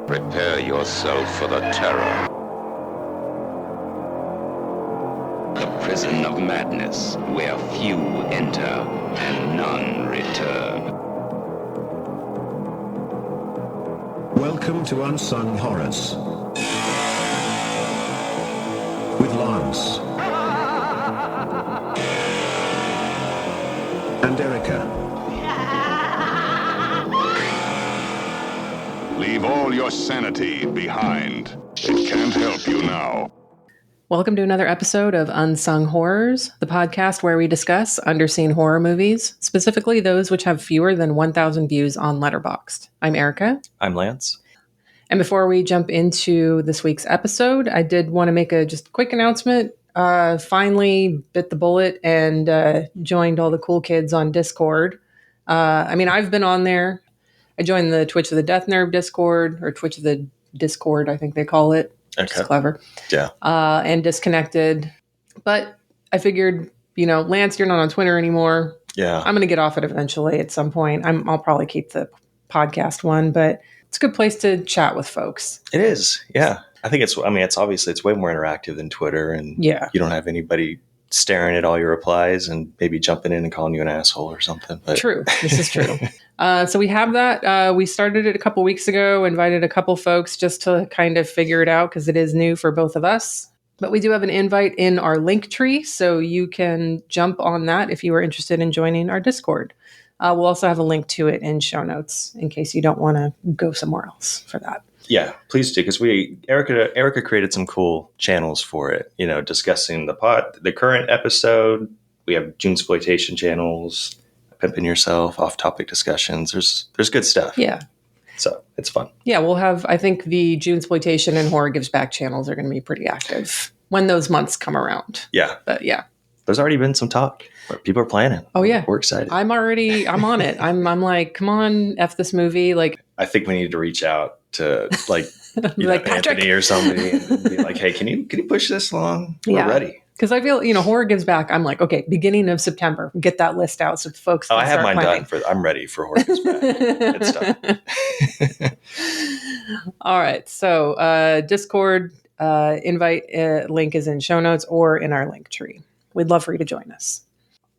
Prepare yourself for the terror. The prison of madness, where few enter and none return. Welcome to Unsung Horrors. With Lance. And Erica. Leave all your sanity behind. It can't help you now. Welcome to another episode of Unsung Horrors, the podcast where we discuss underseen horror movies, specifically those which have fewer than 1,000 views on Letterboxd. I'm Erica. I'm Lance. And before we jump into this week's episode, I did want to make a just quick announcement. Finally bit the bullet and joined all the cool kids on Discord. I've been on there. I joined the Twitch of the Death Nerve Discord, or Twitch of the Discord, I think they call it. Okay. It's clever. Yeah. And disconnected. But I figured, Lance, you're not on Twitter anymore. Yeah. I'm going to get off it eventually at some point. I'll probably keep the podcast one, but it's a good place to chat with folks. It is. Yeah. I think it's way more interactive than Twitter, and you don't have anybody staring at all your replies and maybe jumping in and calling you an asshole or something. But. True. This is true. So we have that. We started it a couple weeks ago, invited a couple folks just to kind of figure it out because it is new for both of us. But we do have an invite in our link tree, so you can jump on that if you are interested in joining our Discord. We'll also have a link to it in show notes in case you don't want to go somewhere else for that. Yeah, please do, because Erica created some cool channels for it. Discussing the current episode. We have Junesploitation channels, Pimping Yourself, off-topic discussions. There's good stuff. Yeah, so it's fun. Yeah, we'll have. I think the Junesploitation and Horror Gives Back channels are going to be pretty active when those months come around. Yeah, but yeah, there's already been some talk. People are planning. Oh yeah, we're excited. I'm on it. I'm like, come on, F this movie. Like, I think we need to reach out to like Anthony or somebody and be like, hey, can you push this along? We're ready. Because I feel, Horror Gives Back. I'm like, okay, beginning of September, get that list out so folks. I have mine done. I'm ready for Horror Gives Back. It's done. All right, so Discord invite link is in show notes or in our link tree. We'd love for you to join us.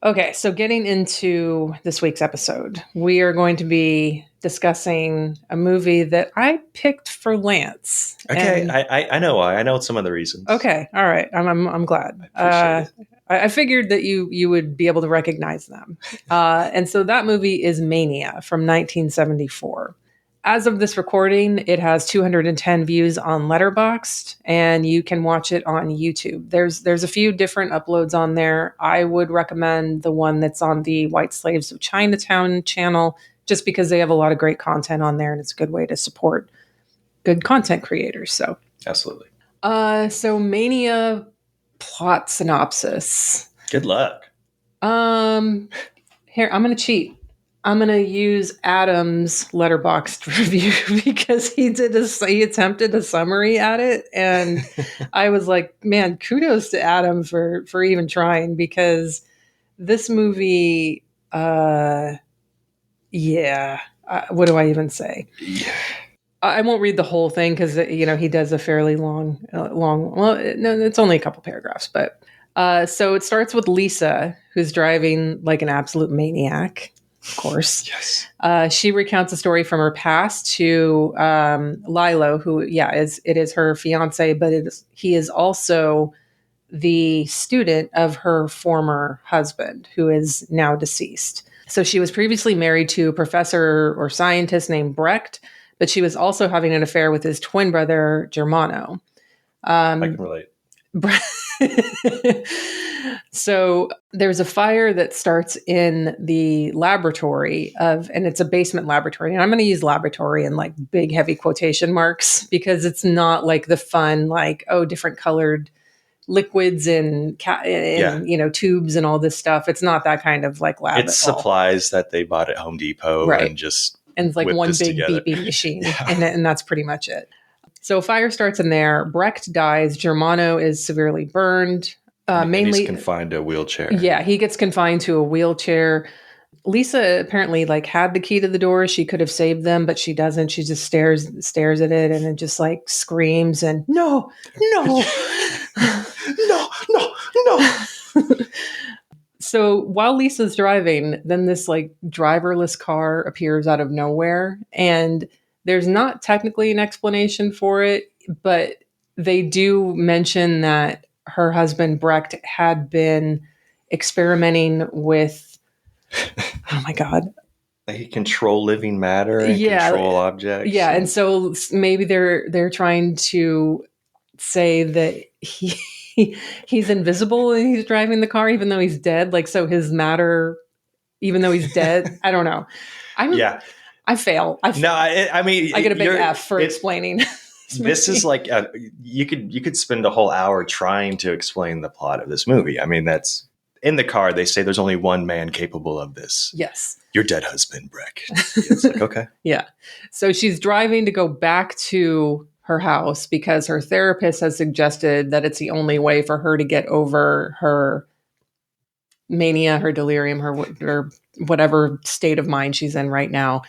Okay, so getting into this week's episode, we are going to be discussing a movie that I picked for Lance. Okay, I know why. I know some of the reasons. Okay, all right. I'm glad. I figured that you would be able to recognize them. And so that movie is Mania from 1974. As of this recording, it has 210 views on Letterboxd, and you can watch it on YouTube. There's a few different uploads on there. I would recommend the one that's on the White Slaves of Chinatown channel, just because they have a lot of great content on there, and it's a good way to support good content creators. So absolutely. So Mania plot synopsis. Good luck. Here, I'm going to cheat. I'm going to use Adam's Letterboxd review because he attempted a summary at it. And I was like, man, kudos to Adam for even trying, because this movie, what do I even say? Yeah. I won't read the whole thing because, he does a fairly long, well, no, it's only a couple paragraphs, but so it starts with Lisa, who's driving like an absolute maniac. Of course. Yes. She recounts a story from her past to Lilo, who, it is her fiance, but he is also the student of her former husband, who is now deceased. So she was previously married to a professor or scientist named Brecht, but she was also having an affair with his twin brother, Germano. I can relate. So there's a fire that starts in the laboratory and it's a basement laboratory. And I'm going to use laboratory in like big, heavy quotation marks because it's not like the fun, like, different colored liquids and tubes and all this stuff. It's not that kind of like lab. It's supplies that they bought at Home Depot, right? And it's like one big beeping machine, and that's pretty much it. So fire starts in there. Brecht dies. Germano is severely burned. Mainly he's confined to a wheelchair. Yeah, he gets confined to a wheelchair. Lisa apparently like had the key to the door. She could have saved them, but she doesn't. She just stares at it and then just like screams and no, no. No, no, no. So while Lisa's driving, then this like driverless car appears out of nowhere, and there's not technically an explanation for it, but they do mention that her husband Brecht had been experimenting with, oh my God. They control living matter and control objects. Yeah, and so maybe they're trying to say that he's invisible and he's driving the car even though he's dead. Like, so his matter, even though he's dead. I don't know. I fail. I mean, I get a big F for explaining. This is like you could spend a whole hour trying to explain the plot of this movie. I mean, that's in the car. They say there's only one man capable of this. Yes, your dead husband, Breck. It's like, okay, yeah. So she's driving to go back to her house because her therapist has suggested that it's the only way for her to get over her mania, her delirium, her whatever state of mind she's in right now.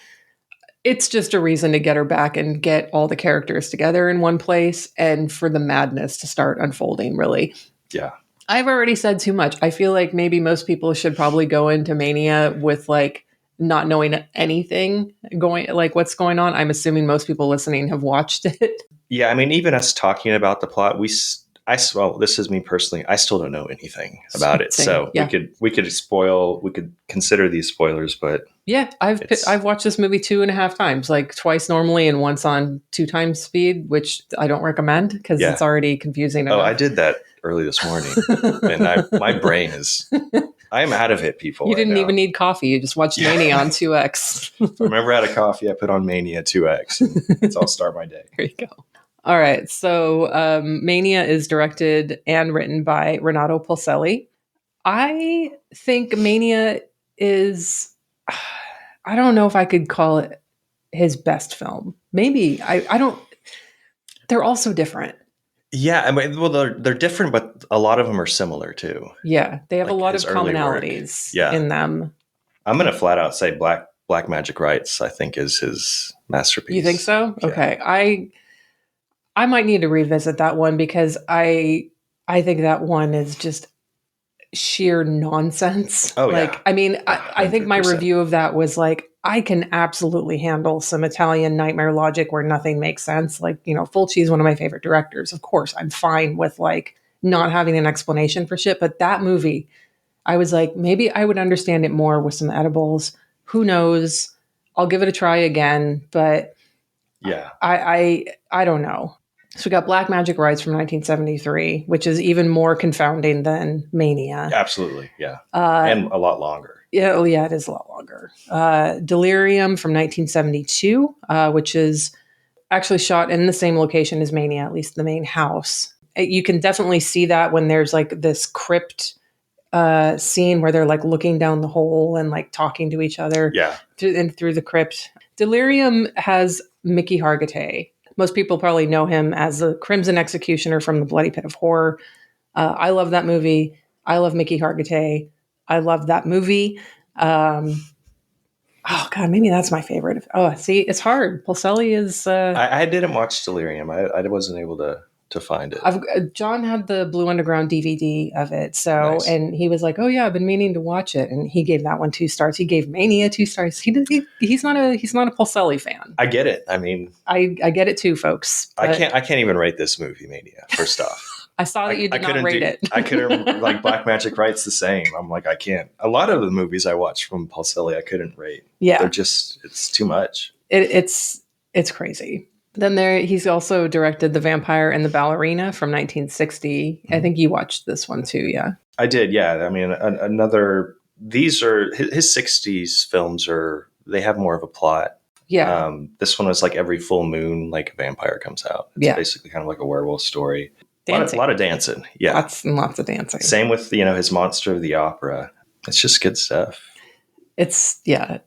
It's just a reason to get her back and get all the characters together in one place and for the madness to start unfolding, really. Yeah. I've already said too much. I feel like maybe most people should probably go into Mania with like not knowing anything like what's going on. I'm assuming most people listening have watched it. Yeah. I mean, even us talking about the plot, well, this is me personally. I still don't know anything about it. Same. So Yeah. we could consider these spoilers, but yeah, I've watched this movie 2.5 times, like twice normally and once on 2 times speed, which I don't recommend because it's already confusing enough. Oh, I did that early this morning and my brain is, I'm out of it, people. You didn't even need coffee. You just watched Mania on 2X. If I'm ever out of coffee, I put on Mania 2X and it's all start my day. There you go. All right. So Mania is directed and written by Renato Polselli. I think Mania is, I don't know if I could call it his best film. Maybe. I don't, they're all so different. Yeah. I mean, well, they're different, but a lot of them are similar too. Yeah. They have like a lot of early commonalities work. in them. I'm going to flat out say Black Magic Rights, I think, is his masterpiece. You think so? Yeah. Okay. I might need to revisit that one because I think that one is just sheer nonsense. Oh, like, yeah. I mean, I think my 100%. review of that was like, I can absolutely handle some Italian nightmare logic where nothing makes sense. Like, Fulci is one of my favorite directors. Of course, I'm fine with like not having an explanation for shit. But that movie, I was like, maybe I would understand it more with some edibles. Who knows? I'll give it a try again. But yeah, I don't know. So we got Black Magic Rights from 1973, which is even more confounding than Mania. absolutely. Yeah. And a lot longer. Yeah, oh yeah, it is a lot longer. Delirium from 1972, which is actually shot in the same location as Mania, at least the main house. You can definitely see that when there's like this crypt scene where they're like looking down the hole and like talking to each other. Yeah. Through the crypt. Delirium has Mickey Hargitay. Most people probably know him as the Crimson Executioner from The Bloody Pit of Horror. I love that movie. I love Mickey Hargitay. I love that movie. Oh God, maybe that's my favorite. Oh, see, it's hard. Polselli is. I didn't watch Delirium. I wasn't able to find it. John had the Blue Underground DVD of it, so Nice. And he was like, "Oh yeah, I've been meaning to watch it," and he gave that one 2 stars. He gave Mania 2 stars. He's not a Polselli fan. I get it. I mean, I get it too, folks. I can't even rate this movie, Mania. First off. I saw that you did not rate it. I couldn't like Black Magic Rights the same. I'm like, I can't. A lot of the movies I watched from Polselli, I couldn't rate. Yeah, it's too much. It's crazy. Then he's also directed The Vampire and the Ballerina from 1960. I think you watched this one too, yeah. I did, yeah. I mean, these are his 60s films they have more of a plot. Yeah. This one was like every full moon, like a vampire comes out. It's basically kind of like a werewolf story. A lot of dancing. Yeah. Lots and lots of dancing. Same with, his Monster of the Opera. It's just good stuff.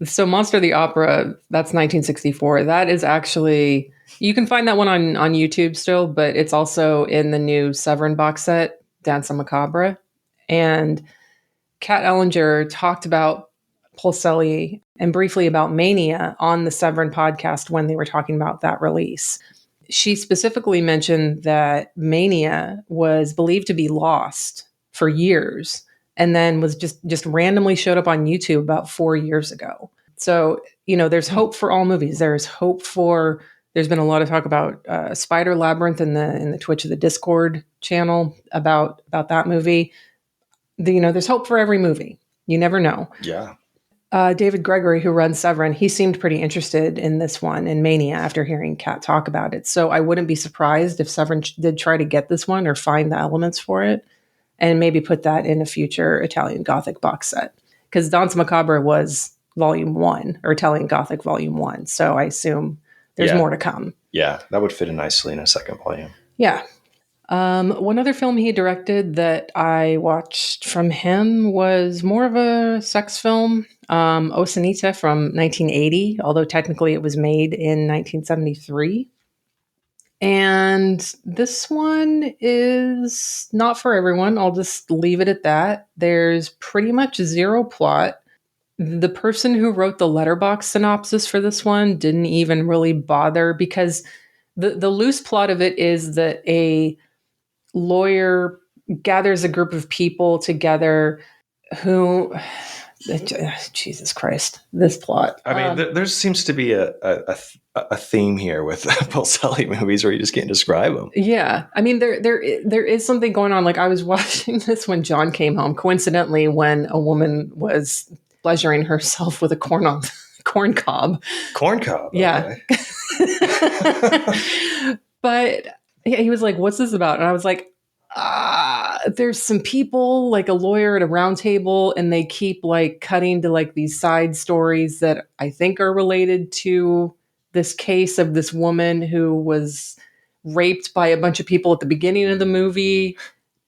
So Monster of the Opera, that's 1964. That is actually, you can find that one on YouTube still, but it's also in the new Severin box set, Danza Macabre. And Kat Ellinger talked about Polselli and briefly about Mania on the Severin podcast when they were talking about that release. She specifically mentioned that Mania was believed to be lost for years and then was just randomly showed up on YouTube about 4 years ago. So, there's hope for all movies. There's hope for, there's been a lot of talk about Spider Labyrinth in the Twitch of the Discord channel about that movie. There's hope for every movie. You never know. Yeah. David Gregory, who runs Severin, he seemed pretty interested in this one, in Mania, after hearing Kat talk about it. So I wouldn't be surprised if Severin did try to get this one or find the elements for it and maybe put that in a future Italian Gothic box set. Because Danse Macabre was Volume 1, or Italian Gothic Volume 1. So I assume there's more to come. Yeah, that would fit in nicely in a second volume. Yeah. One other film he directed that I watched from him was more of a sex film, Osanita from 1980, although technically it was made in 1973. And this one is not for everyone. I'll just leave it at that. There's pretty much zero plot. The person who wrote the letterbox synopsis for this one didn't even really bother, because the loose plot of it is that a lawyer gathers a group of people together who, Jesus Christ, this plot. I mean, there seems to be a theme here with Polselli movies where you just can't describe them. Yeah. I mean, there is something going on. Like, I was watching this when John came home, coincidentally, when a woman was pleasuring herself with a corn cob. Corn cob? Yeah. Okay. But he was like, what's this about? And I was like, there's some people, like a lawyer at a round table, and they keep like cutting to like these side stories that I think are related to this case of this woman who was raped by a bunch of people at the beginning of the movie.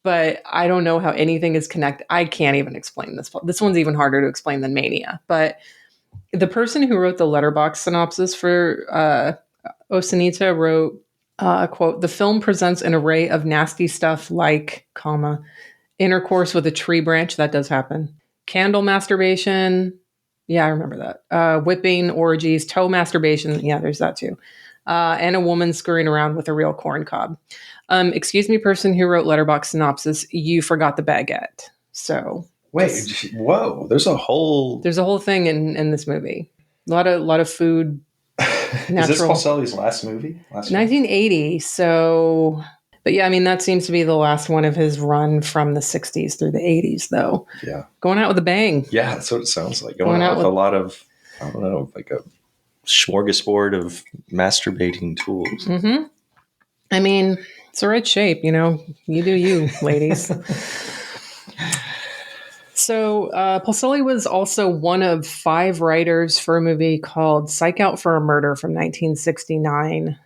But I don't know how anything is connected. I can't even explain this. This one's even harder to explain than Mania. But the person who wrote the letterbox synopsis for Osanita wrote, quote, "The film presents an array of nasty stuff like, comma, intercourse with a tree branch," that does happen, "candle masturbation," yeah, I remember that, "whipping, orgies, toe masturbation," yeah, there's that too, "and a woman scurrying around with a real corn cob." Excuse me, person who wrote letterbox synopsis, you forgot the baguette. So wait, whoa, there's a whole thing in this movie. A lot of food. Is this Polselli's last movie? 1980. So, but yeah, I mean, that seems to be the last one of his run from the 60s through the 80s, though. Yeah. Going out with a bang. Yeah, that's what it sounds like. Going out with a lot of, I don't know, like a smorgasbord of masturbating tools. Mm-hmm. I mean, it's the right shape, you do you, ladies. So Polselli was also one of 5 writers for a movie called Psych Out for a Murder from 1969.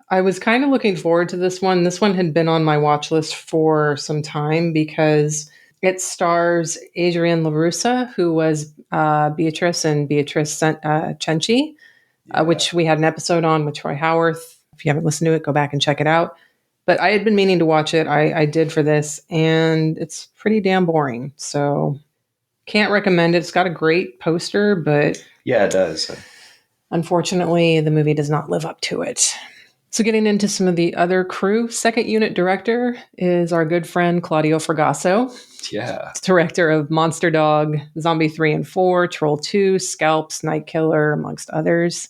I was kind of looking forward to this one. This one had been on my watch list for some time because it stars Adrienne LaRussa, who was Beatrice and Beatrice Cenci, which we had an episode on with Troy Howarth. If you haven't listened to it, go back and check it out. But I had been meaning to watch it. I did for this, and it's pretty damn boring. So can't recommend it. It's got a great poster, but yeah, it does. Unfortunately, the movie does not live up to it. So getting into some of the other crew, second unit director is our good friend Claudio Fragasso. Yeah. Director of Monster Dog, Zombie 3 and 4, Troll 2, Scalps, Night Killer, amongst others.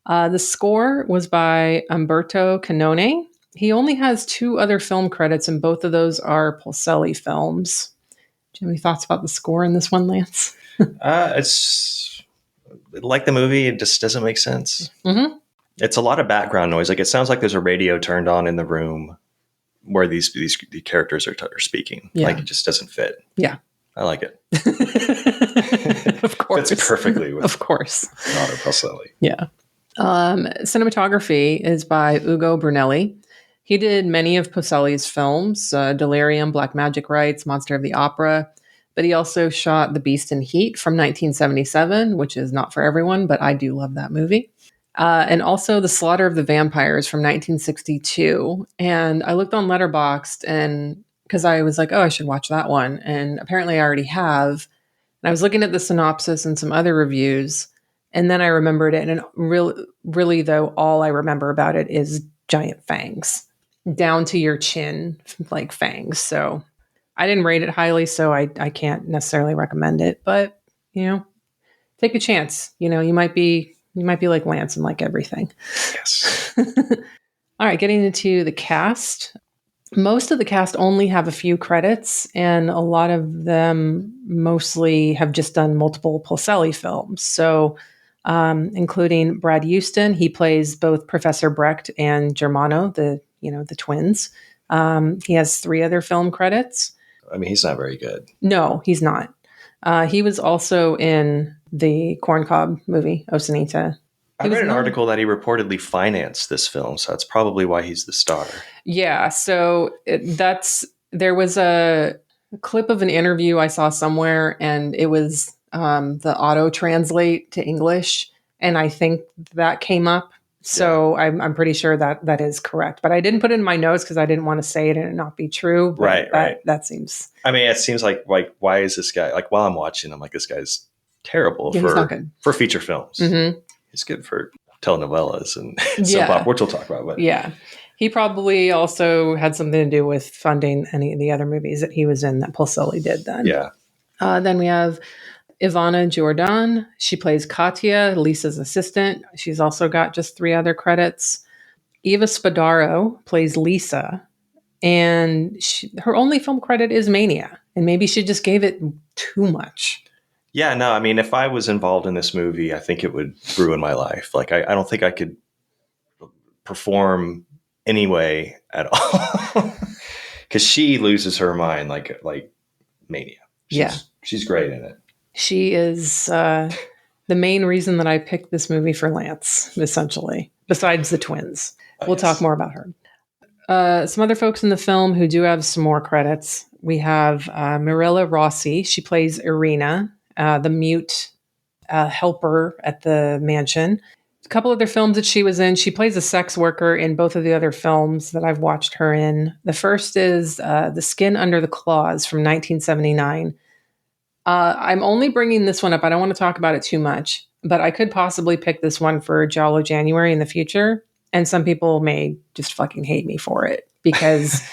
The score was by Umberto Canone. He only has 2 other film credits, and both of those are Polselli films. Do you have any thoughts about the score in this one, Lance? It's like the movie. It just doesn't make sense. Mm-hmm. It's a lot of background noise. Like, it sounds like there's a radio turned on in the room where these characters are speaking. Yeah. Like, it just doesn't fit. Yeah. I like it. Of course. Fits perfectly with of course. Renato Polselli. Yeah. Cinematography is by Ugo Brunelli. He did many of Polselli's films, Delirium, Black Magic Rites, Monster of the Opera, but he also shot The Beast in Heat from 1977, which is not for everyone, but I do love that movie. And also The Slaughter of the Vampires from 1962. And I looked on Letterboxd, and because I was like, oh, I should watch that one. And apparently I already have, And I was looking at the synopsis and some other reviews, and then I remembered it. And really, though, all I remember about it is giant fangs down to your chin, like fangs. So I didn't rate it highly, so I can't necessarily recommend it. But take a chance. You might be like Lance and like everything. Yes. All right, getting into the cast. Most of the cast only have a few credits, and a lot of them mostly have just done multiple Pulselli films. So, including Brad Houston, he plays both Professor Brecht and Germano, the twins. He has 3 other film credits. I mean, he's not very good. No, he's not. He was also in the Corncob movie, Osanita. I read an article that he reportedly financed this film, so that's probably why he's the star. Yeah, so there was a clip of an interview I saw somewhere, and it was the auto translate to English, and I think that came up. So yeah. I'm pretty sure that is correct, but I didn't put it in my notes because I didn't want to say it and it not be true. But right. That seems. I mean, it seems like why is this guy like? While I'm watching, I'm like, this guy's terrible for feature films. Mm-hmm. He's good for telenovelas and soap opera, which we'll talk about. But. Yeah. He probably also had something to do with funding any of the other movies that he was in that Pulselli did then. Yeah. Then we have Ivana Jordan. She plays Katya, Lisa's assistant. She's also got just 3 other credits. Eva Spadaro plays Lisa. And her only film credit is Mania. And maybe she just gave it too much. Yeah, no, I mean, if I was involved in this movie, I think it would ruin my life. Like, I don't think I could perform anyway at all. Because she loses her mind like Mania. She's great in it. She is the main reason that I picked this movie for Lance, essentially, besides the twins. We'll talk more about her. Some other folks in the film who do have some more credits. We have Mirella Rossi. She plays Irina, the mute helper at the mansion. A couple other films that she was in. She plays a sex worker in both of the other films that I've watched her in. The first is The Skin Under the Claws from 1979. I'm only bringing this one up. I don't want to talk about it too much, but I could possibly pick this one for Giallo January in the future. And some people may just fucking hate me for it because,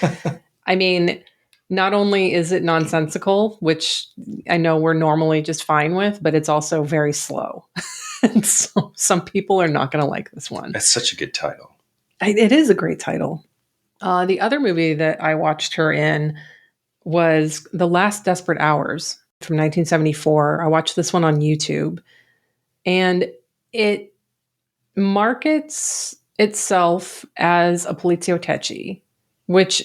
I mean, not only is it nonsensical, which I know we're normally just fine with, but it's also very slow. And so some people are not going to like this one. That's such a good title. It is a great title. The other movie that I watched her in was The Last Desperate Hours from 1974. I watched this one on YouTube. And it markets itself as a poliziotteschi, which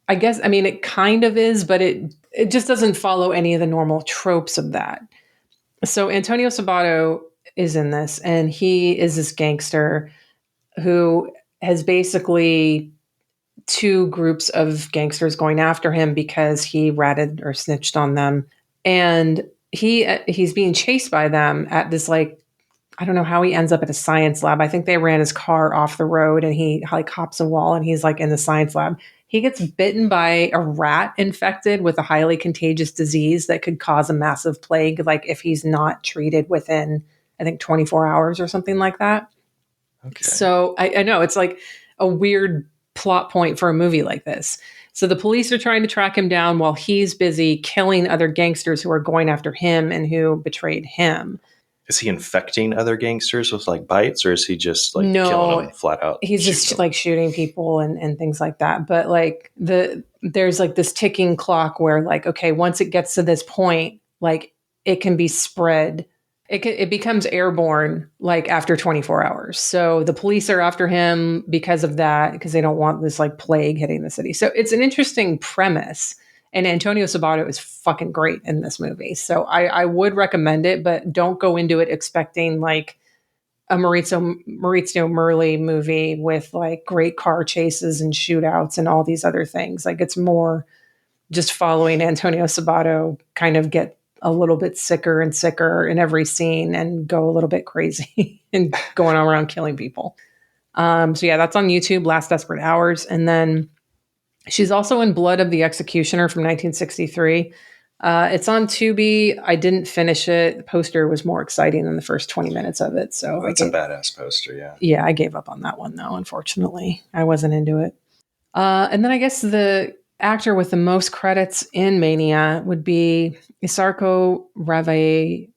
I guess, I mean, it kind of is, but it just doesn't follow any of the normal tropes of that. So Antonio Sabato is in this, and he is this gangster who has basically 2 groups of gangsters going after him because he ratted or snitched on them. And he's being chased by them at this, like, I don't know how he ends up at a science lab. I think they ran his car off the road and he like hops a wall and he's like in the science lab. He gets bitten by a rat infected with a highly contagious disease that could cause a massive plague, like if he's not treated within, I think, 24 hours or something like that. Okay. So I know it's like a weird plot point for a movie like this. So the police are trying to track him down while he's busy killing other gangsters who are going after him and who betrayed him. Is he infecting other gangsters with like bites, or is he just like killing them flat out? He's just like shooting people and things like that. But like there's like this ticking clock where like, okay, once it gets to this point, like it can be spread. It becomes airborne like after 24 hours. So the police are after him because of that, because they don't want this like plague hitting the city. So it's an interesting premise. And Antonio Sabato is fucking great in this movie. So I would recommend it, but don't go into it expecting like a Maurizio Merli movie with like great car chases and shootouts and all these other things. Like it's more just following Antonio Sabato kind of get a little bit sicker and sicker in every scene and go a little bit crazy and going around killing people. So yeah, that's on YouTube, Last Desperate Hours. And then she's also in Blood of the Executioner from 1963. It's on Tubi. I didn't finish it. The poster was more exciting than the first 20 minutes of it. So That's a badass poster, yeah. Yeah, I gave up on that one, though, unfortunately. I wasn't into it. And then I guess the actor with the most credits in Mania would be Isarco Ravaioli.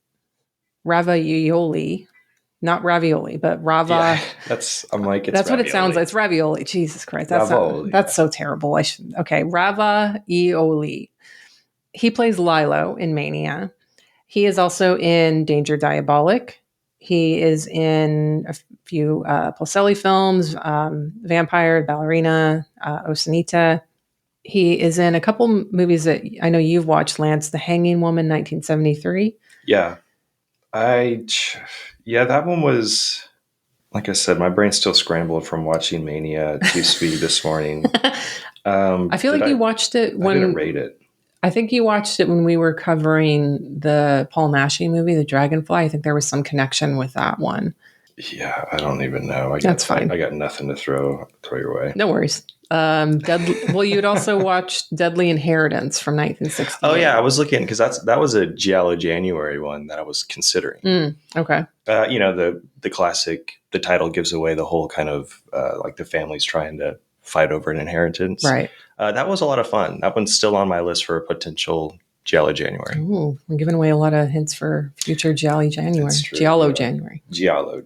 Not ravioli, but Rava. Yeah, that's what it sounds like. It's ravioli. Jesus Christ. Ravioli, That's so terrible. Okay. Ravaioli. He plays Lilo in Mania. He is also in Danger Diabolic. He is in a few Polselli films, Vampire, Ballerina, Osanita. He is in a couple movies that I know you've watched, Lance, The Hanging Woman, 1973. Yeah. That one was, like I said, my brain's still scrambled from watching Mania at 2 speed this morning. I feel like you watched it when... I didn't rate it. I think you watched it when we were covering the Paul Naschy movie, The Dragonfly. I think there was some connection with that one. Yeah, I don't even know. That's fine. I got nothing to throw your way. No worries. You'd also watched Deadly Inheritance from 1960. Oh yeah, I was looking because that was a Giallo January one that I was considering. Okay. The classic. The title gives away the whole kind of like the family's trying to fight over an inheritance. Right. That was a lot of fun. That one's still on my list for a potential Giallo January. Ooh, we're giving away a lot of hints for future Giallo January. Giallo January. Giallo.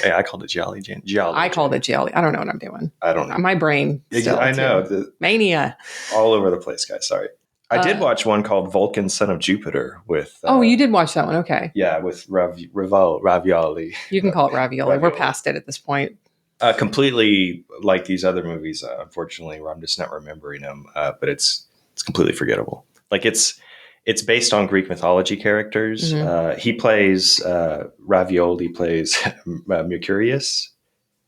I called it Giallo January. I called it Giallo. I don't know what I'm doing. I don't know. My brain. I know. Mania. All over the place, guys. Sorry. I did watch one called Vulcan, Son of Jupiter with... you did watch that one. Okay. Yeah, with Ravioli. You can call it Ravioli. We're past it at this point. Completely like these other movies, unfortunately, where I'm just not remembering them. But it's completely forgettable. Like it's based on Greek mythology characters. Mm-hmm. He plays Ravioli plays Mercurius,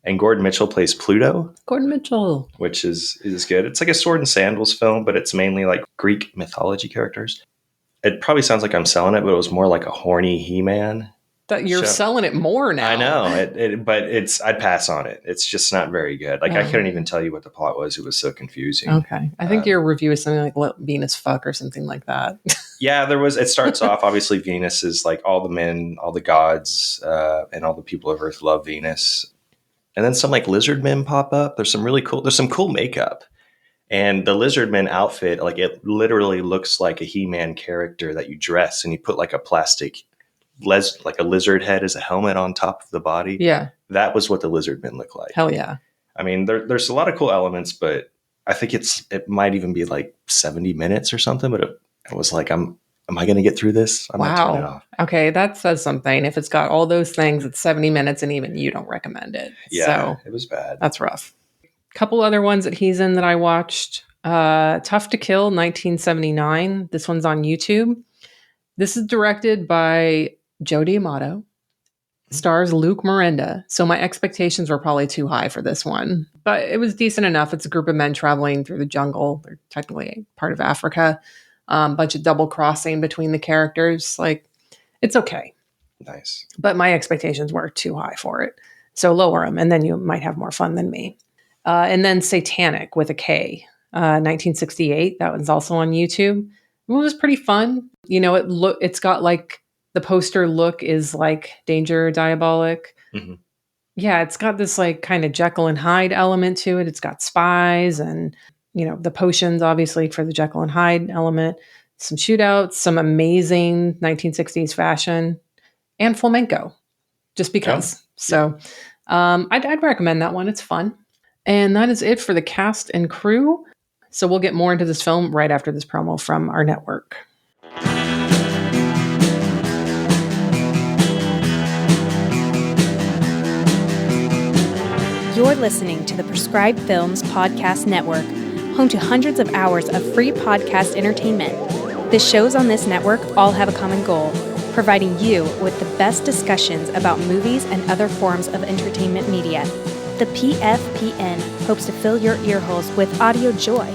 and Gordon Mitchell plays Pluto. Gordon Mitchell, which is good. It's like a sword and sandals film, but it's mainly like Greek mythology characters. It probably sounds like I'm selling it, but it was more like a horny He-Man. That you're selling it more now. I know, but I'd pass on it. It's just not very good. Like I couldn't even tell you what the plot was. It was so confusing. Okay, I think your review is something like "Let Venus fuck" or something like that. Yeah, it starts off obviously Venus is like all the men, all the gods, and all the people of Earth love Venus, and then some like lizard men pop up. There's some cool makeup, and the lizard men outfit, like it literally looks like a He-Man character that you dress and you put like a plastic. Like a lizard head as a helmet on top of the body. Yeah. That was what the lizard men look like. Hell yeah. I mean, there's a lot of cool elements, but I think it might even be like 70 minutes or something, but it was like, am I going to get through this? I might turn it off. Okay. That says something. If it's got all those things, it's 70 minutes and even you don't recommend it. Yeah. So it was bad. That's rough. A couple other ones that he's in that I watched. Tough to Kill, 1979. This one's on YouTube. This is directed by Joe D'Amato, stars Luke Miranda. So my expectations were probably too high for this one, but it was decent enough. It's a group of men traveling through the jungle. They're technically part of Africa. Bunch of double crossing between the characters. Like, it's okay. Nice. But my expectations were too high for it. So lower them, and then you might have more fun than me. And then Satanic with a K, 1968. That one's also on YouTube. It was pretty fun. It's got like, the poster look is like Danger Diabolic. Mm-hmm. Yeah, it's got this like kind of Jekyll and Hyde element to it. It's got spies and, the potions, obviously, for the Jekyll and Hyde element. Some shootouts, some amazing 1960s fashion, and flamenco, just because. Yeah. So I'd recommend that one. It's fun. And that is it for the cast and crew. So we'll get more into this film right after this promo from our network. You're listening to the Prescribed Films Podcast Network, home to hundreds of hours of free podcast entertainment. The shows on this network all have a common goal, providing you with the best discussions about movies and other forms of entertainment media. The PFPN hopes to fill your earholes with audio joy.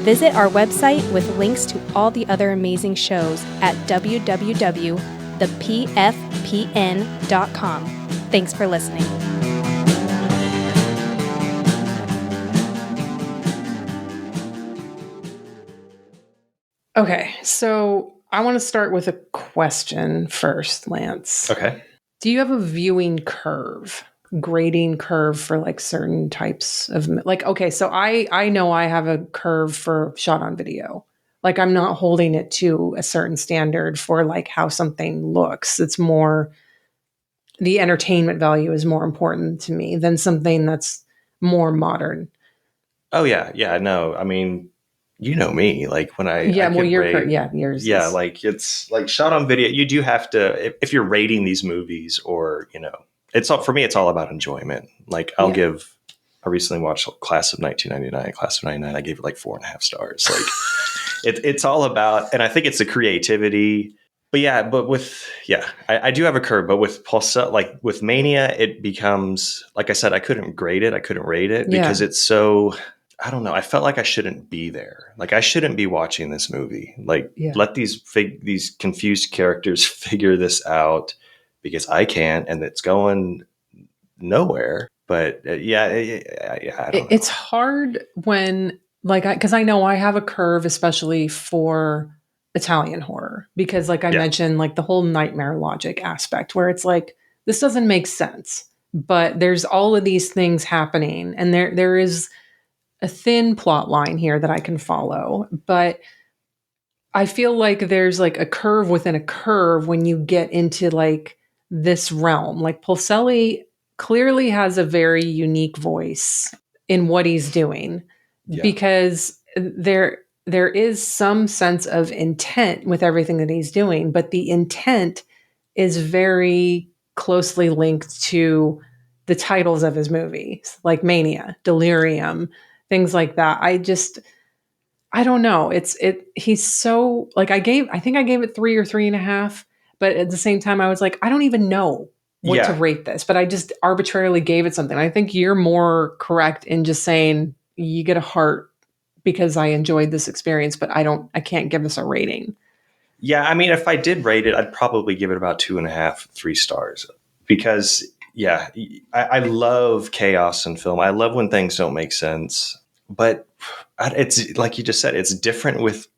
Visit our website with links to all the other amazing shows at www.thepfpn.com. Thanks for listening. Okay, so I want to start with a question first, Lance. Okay. Do you have a viewing curve, grading curve for like certain types of like? Okay, so I know I have a curve for shot on video. Like I'm not holding it to a certain standard for like how something looks. It's more the entertainment value is more important to me than something that's more modern. Oh yeah, yeah. No, I mean, you know me. Like when I Yeah, well, could your rate, yeah, yours yeah, is like it's like shot on video. You do have to if you're rating these movies, or it's all for me. It's all about enjoyment. Like I'll yeah. give. I recently watched Class of 1999. Class of '99. I gave it like 4.5 stars. Like it's all about, and I think it's the creativity. But yeah, I do have a curve. But with Pulsar, like with Mania, it becomes like I said, I couldn't grade it, I couldn't rate it Yeah. because it's so. I don't know. I felt like I shouldn't be there. Like I shouldn't be watching this movie. Like Yeah. let these confused characters figure this out because I can't, and it's going nowhere. But I don't know. It's hard when like because I know I have a curve, especially for Italian horror, because like I Yeah. mentioned, like the whole nightmare logic aspect, where it's like this doesn't make sense, but there's all of these things happening, and there is a thin plot line here that I can follow, but I feel like there's like a curve within a curve when you get into like this realm. Like Pulselli clearly has a very unique voice in what he's doing Yeah. because there is some sense of intent with everything that he's doing, but the intent is very closely linked to the titles of his movies, like Mania, Delirium, things like that. I don't know. He's so like I think I gave it 3 or 3.5, but at the same time I was like, I don't even know what to Yeah. rate this, but I just arbitrarily gave it something. I think you're more correct in just saying you get a heart because I enjoyed this experience, but I can't give this a rating. Yeah, I mean, if I did rate it, I'd probably give it about 2.5, 3 stars because, yeah, I love chaos in film. I love when things don't make sense, but it's like you just said, it's different with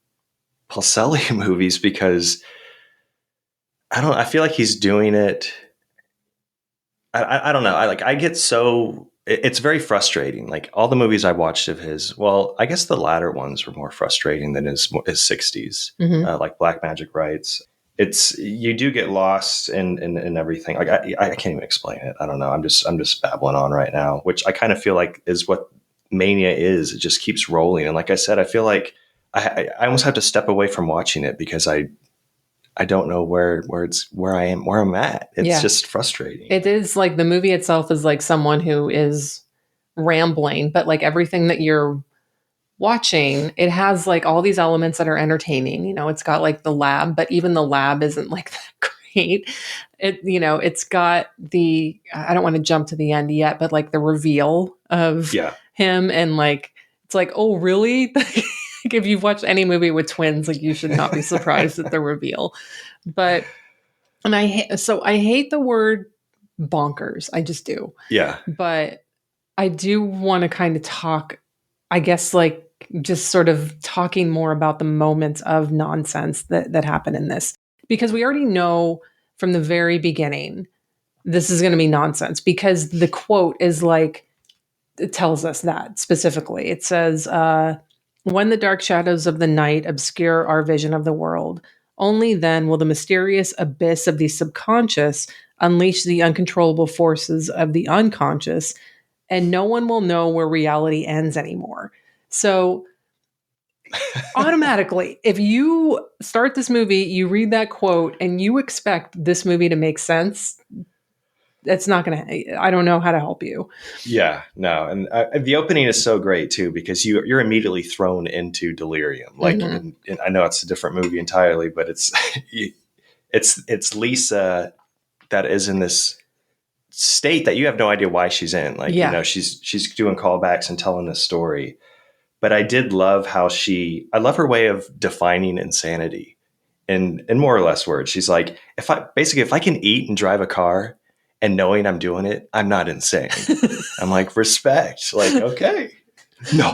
Pulselli movies because I feel like he's doing it. I don't know. I get so it's very frustrating. Like all the movies I watched of his, well, I guess the latter ones were more frustrating than his 60s, Mm-hmm. like Black Magic Rights. It's you do get lost in everything. Like I can't even explain it. I don't know. I'm just babbling on right now, which I kind of feel like is what Mania is. It just keeps rolling. And like I said, I feel like I almost have to step away from watching it because I don't know where I'm at. It's just frustrating. It is like the movie itself is like someone who is rambling, but like everything that you're watching, it has like all these elements that are entertaining. You know, it's got like the lab, but even the lab isn't like that great. It's got I don't want to jump to the end yet, but like the reveal of Yeah. him and like, it's like, oh, really? Like if you've watched any movie with twins, like you should not be surprised at the reveal. But, and I hate the word bonkers. I just do. Yeah. But I do want to kind of talk, I guess, like just sort of talking more about the moments of nonsense that happen in this, because we already know from the very beginning this is going to be nonsense because the quote is like, it tells us that specifically. It says, when the dark shadows of the night obscure our vision of the world, only then will the mysterious abyss of the subconscious unleash the uncontrollable forces of the unconscious, and no one will know where reality ends anymore. So automatically, if you start this movie, you read that quote and you expect this movie to make sense, it's not going to, I don't know how to help you. Yeah, no, and the opening is so great too because you're immediately thrown into Delirium. Like, Mhm. and I know it's a different movie entirely, but it's it's Lisa that is in this state that you have no idea why she's in. Like, Yeah. she's doing callbacks and telling this story. But I did love how I love her way of defining insanity in more or less words. She's like, if I can eat and drive a car and knowing I'm doing it, I'm not insane. I'm like, respect. Like, okay. No.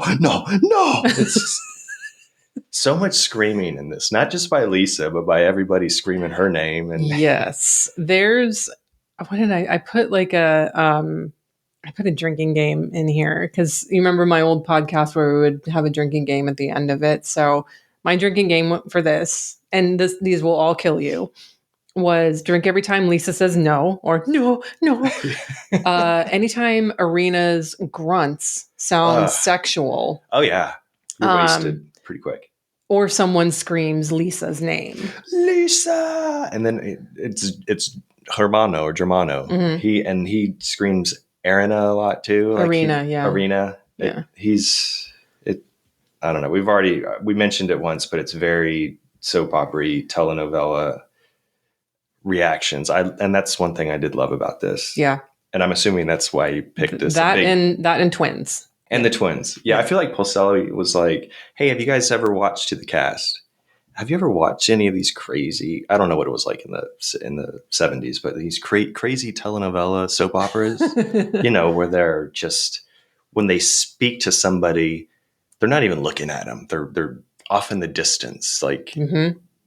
So much screaming in this, not just by Lisa, but by everybody screaming her name. And Yes. There's what did I put like I put a drinking game in here because you remember my old podcast where we would have a drinking game at the end of it. So my drinking game for this, and these will all kill you, was drink every time Lisa says no or no, no. Anytime Arena's grunts sound sexual. Oh yeah, you're wasted pretty quick. Or someone screams Lisa's name, Lisa, and then it's Hermano or Germano. Mm-hmm. He screams Arena a lot too. Arena. Yeah. I don't know. We mentioned it once, but it's very soap opera telenovela reactions. And that's one thing I did love about this. Yeah. And I'm assuming that's why you picked this. That and Twins. And the Twins. Yeah, I feel like Pulselli was like, hey, have you guys ever watched To the Cast? Have you ever watched any of these crazy, I don't know what it was like in the 70s, but these crazy telenovela soap operas, where they're just, when they speak to somebody, they're not even looking at them. They're off in the distance, like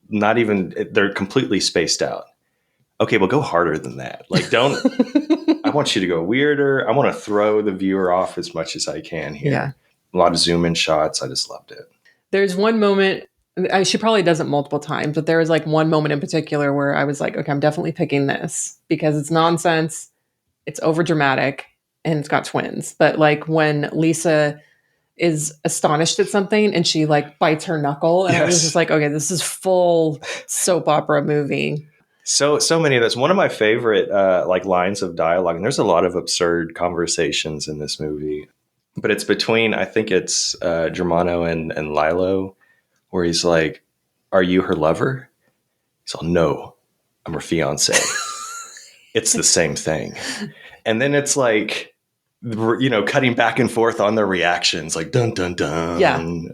not even, they're completely spaced out. Okay, well, go harder than that. Like, don't, I want you to go weirder. I want to throw the viewer off as much as I can here. Yeah. A lot of zoom in shots. I just loved it. There's one moment, she probably does it multiple times, but there was like one moment in particular where I was like, okay, I'm definitely picking this because it's nonsense. It's over dramatic and it's got twins. But like when Lisa is astonished at something and she like bites her knuckle and I was just like, okay, this is full soap opera movie. So many of those. One of my favorite like lines of dialogue, and there's a lot of absurd conversations in this movie, but it's between, I think it's Germano and Lilo, where he's like, "Are you her lover?" He's all, "No, I'm her fiance." It's the same thing. And then it's like, cutting back and forth on their reactions, like dun dun dun. Yeah.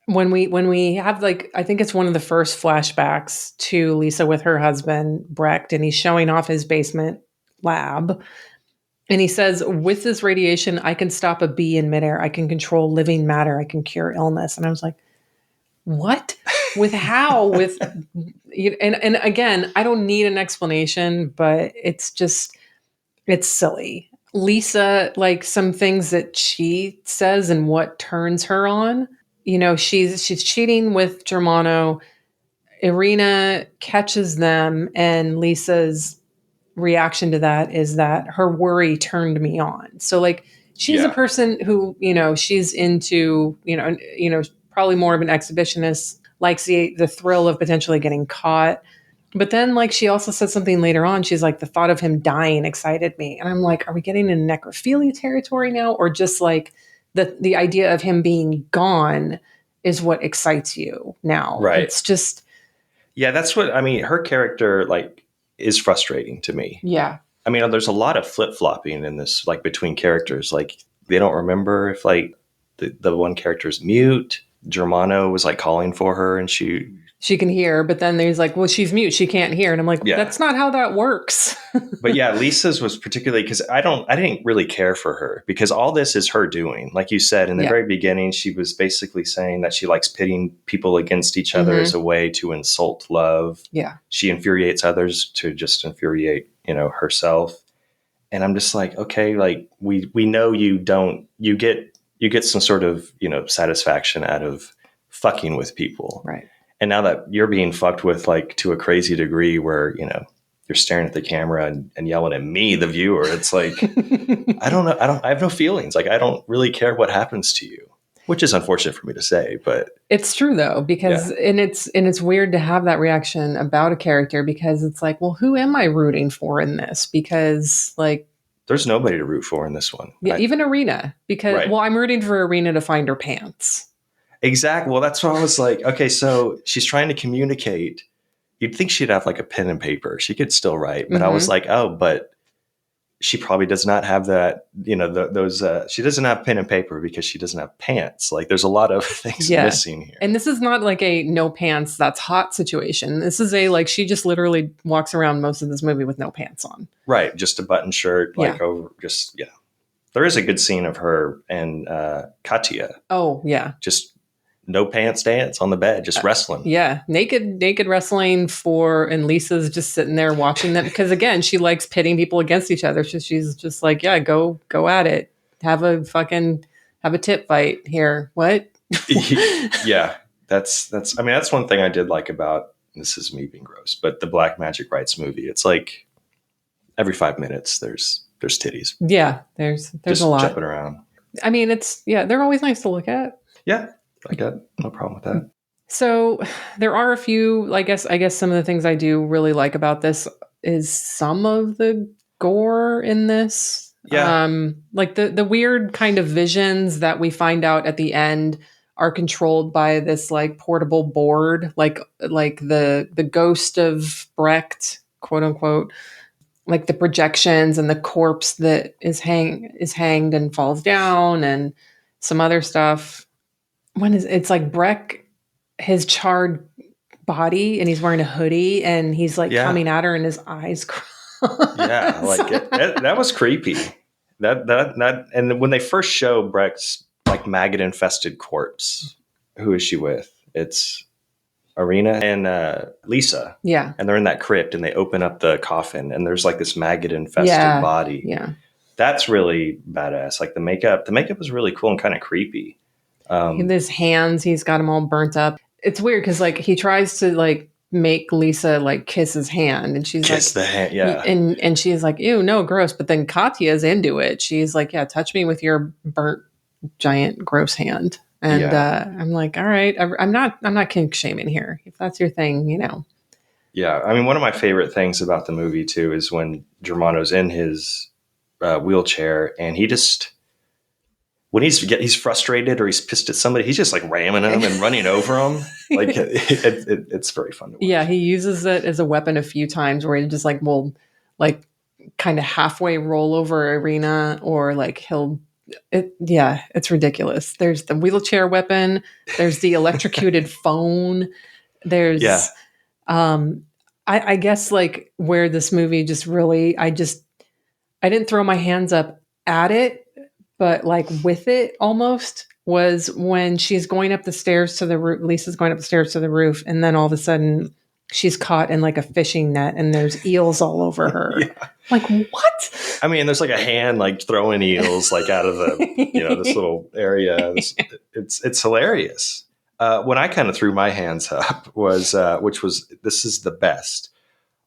When we have like, I think it's one of the first flashbacks to Lisa with her husband, Brecht, and he's showing off his basement lab. And he says, with this radiation, I can stop a bee in midair. I can control living matter. I can cure illness. And I was like, what? With how? With, and again, I don't need an explanation, but it's silly. Lisa, like some things that she says and what turns her on. She's cheating with Germano. Irina catches them, and Lisa's reaction to that is that her worry turned me on. So, like, she's a person who, she's into, probably more of an exhibitionist, likes the thrill of potentially getting caught. But then, like, she also said something later on. She's like, the thought of him dying excited me. And I'm like, are we getting into necrophilia territory now? Or just like, the idea of him being gone is what excites you now. Right. It's just. Yeah, that's what, I mean, her character, like, is frustrating to me. Yeah. I mean, there's a lot of flip-flopping in this, like, between characters. Like, they don't remember if, like, the one character's mute. Germano was, like, calling for her, and she can hear, but then there's like, well, she's mute. She can't hear. And I'm like, that's not how that works. But yeah, Lisa's was particularly because I didn't really care for her because all this is her doing. Like you said, in the very beginning, she was basically saying that she likes pitting people against each other as a way to insult love. Yeah. She infuriates others to just infuriate, herself. And I'm just like, okay, like we know you get some sort of, satisfaction out of fucking with people. Right. And now that you're being fucked with, like, to a crazy degree where, you're staring at the camera and yelling at me, the viewer, it's like, I don't know. I have no feelings. Like, I don't really care what happens to you, which is unfortunate for me to say, but it's true though, because, and it's weird to have that reaction about a character because it's like, well, who am I rooting for in this? Because like, there's nobody to root for in this one. Yeah, even Irina, because, well, I'm rooting for Irina to find her pants. Exactly. Well, that's what I was like, okay, so she's trying to communicate. You'd think she'd have like a pen and paper. She could still write. But I was like, oh, but she probably does not have that, she doesn't have pen and paper because she doesn't have pants. Like there's a lot of things missing here. And this is not like a no pants, that's hot situation. This is a, like, she just literally walks around most of this movie with no pants on. Right. Just a button shirt, like over, just, There is a good scene of her and Katya. Oh, yeah. Just no pants dance on the bed, just wrestling. Yeah, naked wrestling and Lisa's just sitting there watching them because again, she likes pitting people against each other. So she's just like, yeah, go at it. Have a tip fight here. What? Yeah, that's. I mean, that's one thing I did like about. This is me being gross, but the Black Magic Rights movie. It's like every 5 minutes there's titties. Yeah, there's just a lot jumping around. I mean, they're always nice to look at. Yeah, I got no problem with that. So there are a few, I guess some of the things I do really like about this is some of the gore in this. Yeah. Like the weird kind of visions that we find out at the end are controlled by this like portable board, like the ghost of Brecht, quote unquote, like the projections and the corpse that is hanged and falls down and some other stuff. It's like Brecht, his charred body, and he's wearing a hoodie and he's like coming at her and his eyes crossed. Yeah, like that was creepy. That and when they first show Brecht's like maggot infested corpse, who is she with? It's Irina and Lisa. Yeah. And they're in that crypt and they open up the coffin and there's like this maggot infested body. Yeah. That's really badass. Like the makeup was really cool and kind of creepy. His hands, he's got them all burnt up. It's weird because like he tries to like make Lisa like kiss his hand and she's kiss the hand, yeah. And she's like, ew, no, gross. But then Katya's into it. She's like, yeah, touch me with your burnt giant gross hand. And I'm like, all right, I'm not kink shaming here. If that's your thing, you know. Yeah, I mean, one of my favorite things about the movie too is when Germano's in his wheelchair and he just, when he's frustrated or he's pissed at somebody, he's just like ramming them and running over them. Like it's very fun to watch. Yeah, he uses it as a weapon a few times where he just like will like kind of halfway roll over Irina or like it's ridiculous. There's the wheelchair weapon. There's the electrocuted phone. There's, I guess like where this movie just really, I didn't throw my hands up at it, but like with it almost was when she's going up the stairs to the roof. Lisa's going up the stairs to the roof. And then all of a sudden she's caught in like a fishing net and there's eels all over her. Yeah. Like, what? I mean, there's like a hand like throwing eels like out of the, this little area. It's hilarious. When I kind of threw my hands up was, this is the best,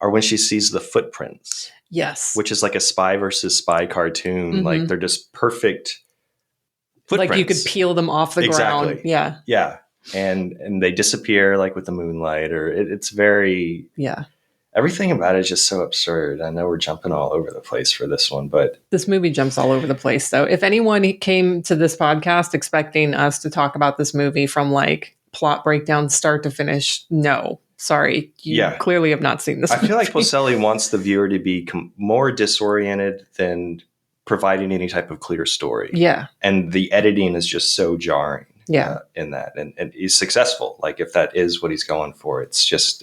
are when she sees the footprints. Yes. Which is like a spy versus spy cartoon. Mm-hmm. Like they're just perfect footprints. Like you could peel them off the ground. Yeah. Yeah. And they disappear like with the moonlight or it's very, everything about it is just so absurd. I know we're jumping all over the place for this one, but this movie jumps all over the place though. If anyone came to this podcast expecting us to talk about this movie from like plot breakdown start to finish, no. Sorry, you clearly have not seen this movie. I feel like Poselli wants the viewer to be more disoriented than providing any type of clear story. Yeah. And the editing is just so jarring in that. And he's successful. Like if that is what he's going for, it's just,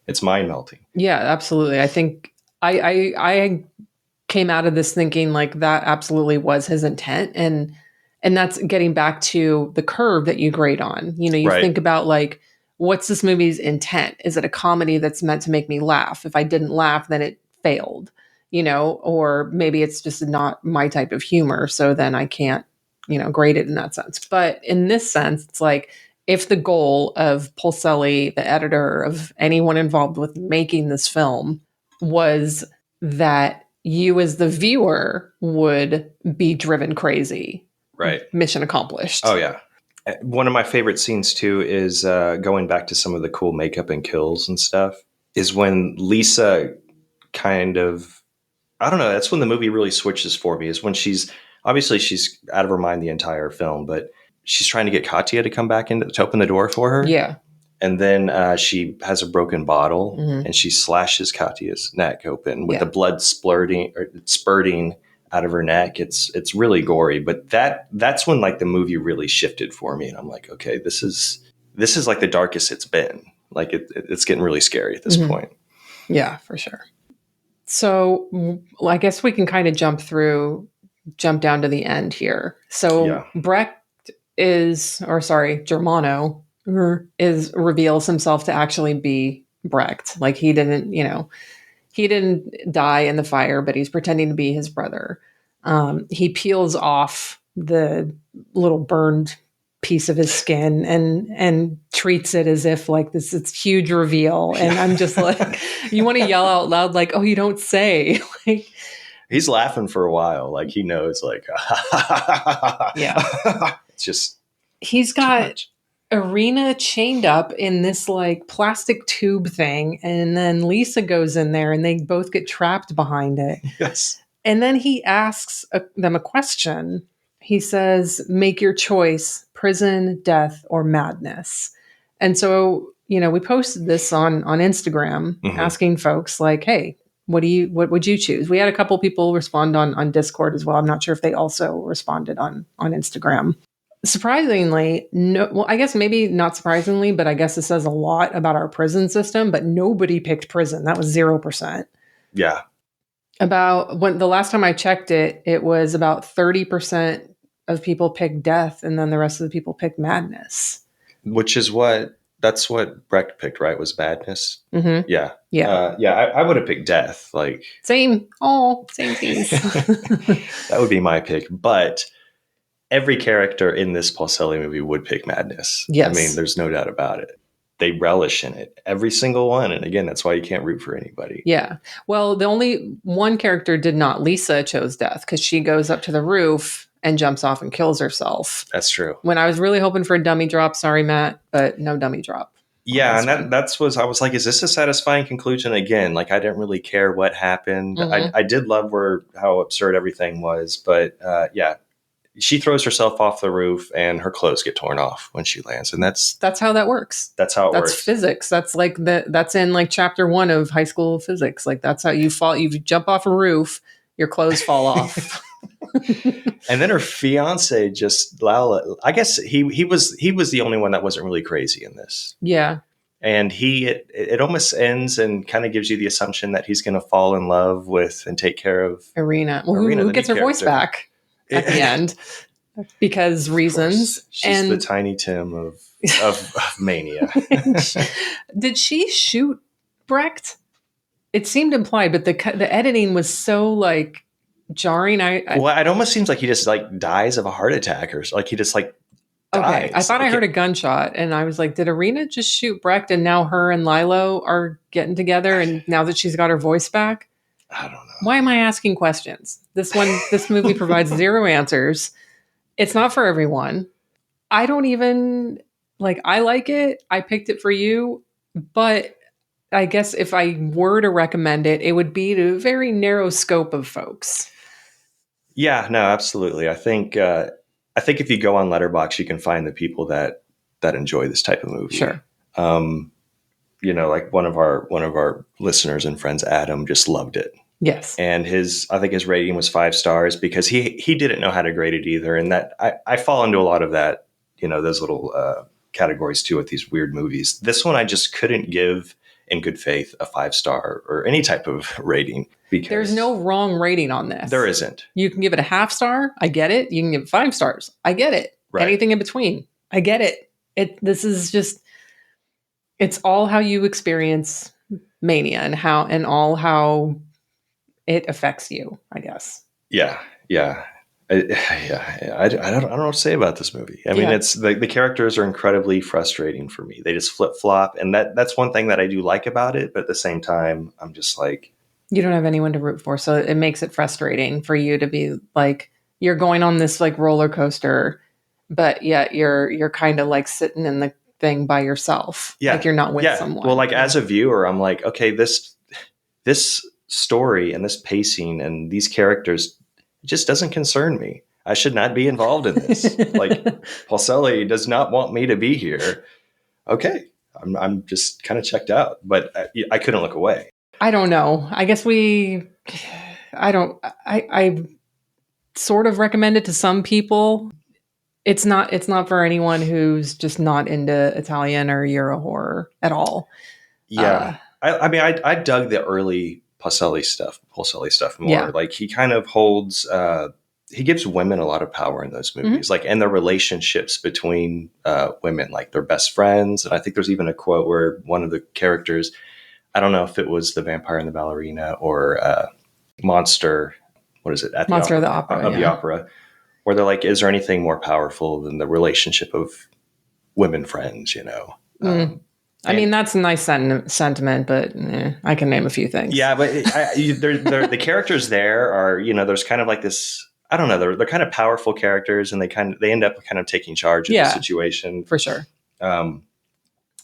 it's mind melting. Yeah, absolutely. I think I came out of this thinking like that absolutely was his intent. And that's getting back to the curve that you grade on. You think about like, what's this movie's intent? Is it a comedy that's meant to make me laugh? If I didn't laugh, then it failed, or maybe it's just not my type of humor. So then I can't, grade it in that sense. But in this sense, it's like if the goal of Poselli, the editor, of anyone involved with making this film was that you as the viewer would be driven crazy. Right. Mission accomplished. Oh, yeah. One of my favorite scenes, too, is going back to some of the cool makeup and kills and stuff, is when Lisa kind of, I don't know, that's when the movie really switches for me, is when she's out of her mind the entire film, but she's trying to get Katya to come back to open the door for her. Yeah. And then she has a broken bottle and she slashes Katya's neck open with the blood spurting out of her neck. It's really gory, but that's when like the movie really shifted for me. And I'm like, okay, this is like the darkest it's been. Like it's getting really scary at this point. Yeah, for sure. So I guess we can kind of jump down to the end here. So Brecht Germano reveals himself to actually be Brecht. Like he didn't die in the fire, but he's pretending to be his brother. He peels off the little burned piece of his skin and treats it as if like this it's huge reveal. And I'm just like, you want to yell out loud, like, oh, you don't say. Like, he's laughing for a while, like he knows, like, yeah, it's just he's got Irina chained up in this like plastic tube thing, and then Lisa goes in there and they both get trapped behind it. yes. And then he asks them a question. He says, make your choice, prison, death, or madness. And so, we posted this on Instagram, asking folks like, hey, what would you choose? We had a couple people respond on Discord as well. I'm not sure if they also responded on Instagram. Surprisingly, no. Well, I guess maybe not surprisingly, but I guess it says a lot about our prison system. But nobody picked prison. That was 0%. Yeah. About when the last time I checked it, it was about 30% of people picked death, and then the rest of the people picked madness. Which is that's what Brecht picked, right? Was madness. Mm-hmm. Yeah. Yeah. I would have picked death. Like same piece. That would be my pick, but every character in this Paulselli movie would pick madness. Yes. I mean, there's no doubt about it. They relish in it. Every single one. And again, that's why you can't root for anybody. Yeah. Well, the only one character did not. Lisa chose death because she goes up to the roof and jumps off and kills herself. That's true. When I was really hoping for a dummy drop, sorry, Matt, but no dummy drop. Yeah, and I was like, is this a satisfying conclusion? Again, like I didn't really care what happened. Mm-hmm. I did love how absurd everything was, but yeah. She throws herself off the roof and her clothes get torn off when she lands. And that's how that works. That's how it works. That's physics. That's like that's in like chapter 1 of high school physics. Like that's how you fall. You jump off a roof, your clothes fall off. And then her fiance just Lala. I guess he was the only one that wasn't really crazy in this. Yeah. And it almost ends and kind of gives you the assumption that he's going to fall in love with and take care of Irina. Well, who gets her voice back at the end because reasons. She's the Tiny Tim of Mania. Did she shoot Brecht? It seemed implied, but the editing was so like jarring. Well, it almost seems like he just like dies of a heart attack or like he just like dies. Okay, I thought I heard a gunshot and I was like, did Irina just shoot Brecht and now her and Lilo are getting together and now that she's got her voice back? I don't know. Why am I asking questions? This movie provides zero answers. It's not for everyone. I don't even I like it. I picked it for you, but I guess if I were to recommend it, it would be to a very narrow scope of folks. Yeah, no, absolutely. I think if you go on Letterboxd, you can find the people that enjoy this type of movie. Sure. Like one of our listeners and friends, Adam, just loved it. Yes. And I think his rating was 5 stars because he didn't know how to grade it either. And that I fall into a lot of that, those little categories too with these weird movies. This one I just couldn't give in good faith a 5-star or any type of rating because there's no wrong rating on this. There isn't. You can give it a 0.5 star. I get it. You can give it 5 stars. I get it. Right. Anything in between. I get it. This is just, it's all how you experience Mania and how it affects you, I guess. Yeah. I don't know what to say about this movie. I mean, it's the characters are incredibly frustrating for me. They just flip flop, and that's one thing that I do like about it. But at the same time, I'm just like, you don't have anyone to root for, so it makes it frustrating for you to be like you're going on this like roller coaster, but yet you're kind of like sitting in the thing by yourself. Yeah, like you're not with someone. Well, like as a viewer, I'm like, okay, this story and this pacing and these characters. It just doesn't concern me. I should not be involved in this. Like Paulselli does not want me to be here. Okay. I'm just kind of checked out, but I couldn't look away. I don't know. I guess I sort of recommend it to some people. It's not for anyone who's just not into Italian or Euro horror at all. Yeah. I dug the early Paulselli stuff more. Yeah. Like he kind of holds he gives women a lot of power in those movies, like, and the relationships between women, like they're best friends. And I think there's even a quote where one of the characters, I don't know if it was the vampire and the ballerina or Monster, what is it? At Monster of the Opera. Of the opera, where they're like, is there anything more powerful than the relationship of women friends, you know? I mean, that's a nice sentiment, but I can name a few things. Yeah, but the characters there are, you know, there's kind of like this, I don't know, they're kind of powerful characters, and they end up kind of taking charge of the situation. For sure.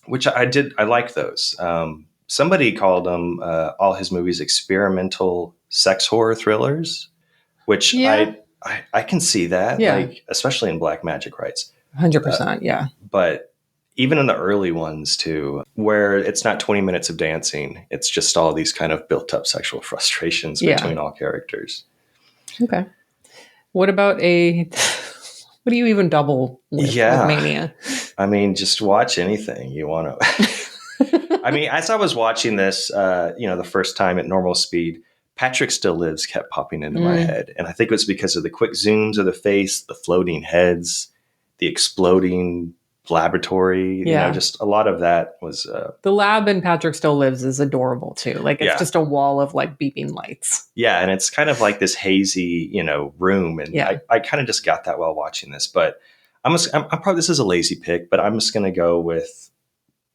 Which I like those. Somebody called them all his movies experimental sex horror thrillers, which I can see that, like, especially in Black Magic Rights. 100%, yeah. But even in the early ones too, where it's not 20 minutes of dancing, it's just all these kind of built up sexual frustrations between all characters. Okay. What about what do you even double with Mania? I mean, just watch anything you want to. I mean, as I was watching this, the first time at normal speed, Patrick Still Lives kept popping into my head. And I think it was because of the quick zooms of the face, the floating heads, the exploding laboratory, you know, just a lot of that was the lab in Patrick Still Lives is adorable too. Like, it's just a wall of like beeping lights. Yeah, and it's kind of like this hazy, you know, room, and I kind of just got that while watching this. But I'm probably, this is a lazy pick, but I'm just going to go with